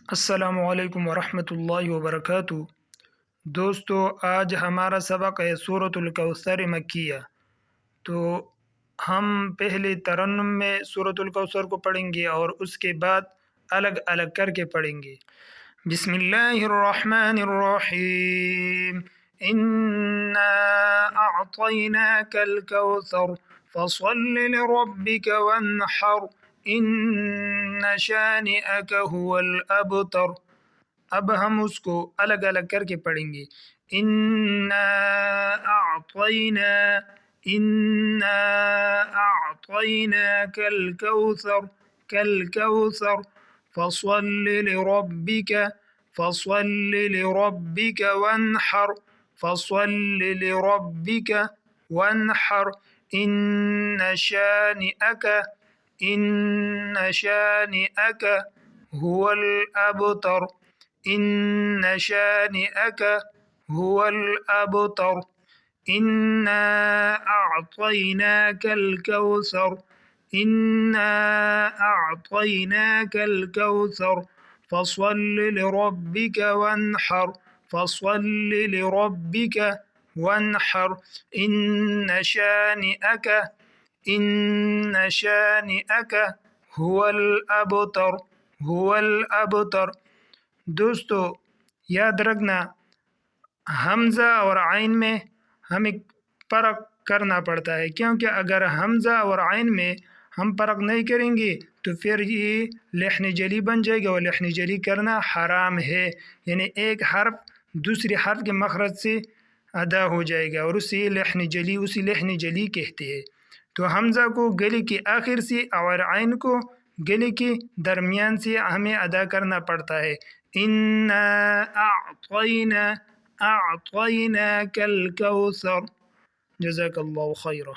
अस्सलामुअलैकुम वरहमतुल्लाहि वबरकातुहू। दोस्तों, आज हमारा सबक है सूरतुल कौसर मक्किया। तो हम पहले तरन्नुम में सूरतुल कौसर को पढ़ेंगे और उसके बाद अलग अलग करके पढ़ेंगे। बिस्मिल्लाहिर्रहमानिर्रहीम। इन्ना अअतैनाकल कौसर फसल्लि लिरब्बिक वन्हर इन्न शानिअक हुवल अबतर। अब हम उसको अलग अलग करके पढ़ेंगे। इन्ना अअतैना इन्ना अअतैनाकल कौसर कल कौसर फसल्लि लिरब्बिक वन्हर फसल्लि लिरब्बिक वन्हर इन्न शानिअक हुवल अबतर इन्न शानिअक हुवल अबतर। इन्ना अअतैनाकल कौसर इन्ना अअतैनाकल कौसर फसल्लि लिरब्बिक वन्हर फसल्लि लिरब्बिक वन्हर इन्न शानिअक हुवल अबतर। दोस्तों, याद रखना, हमज़ा और आइन में हमें फ़र्क करना पड़ता है, क्योंकि अगर हमज़ा और आइन में हम फ़र्क नहीं करेंगे तो फिर ये लहन जली बन जाएगा और लहन जली करना हराम है। यानी एक हर्फ दूसरे हर्फ के मखरज से अदा हो जाएगा और उसी लहन जली कहते हैं। तो हमज़ा को गले के आखिर से और आइन को गले के दरमियान से हमें अदा करना पड़ता है। इन्ना अअतैनाकल कौसर। जज़ाकल्लाहु खैरा।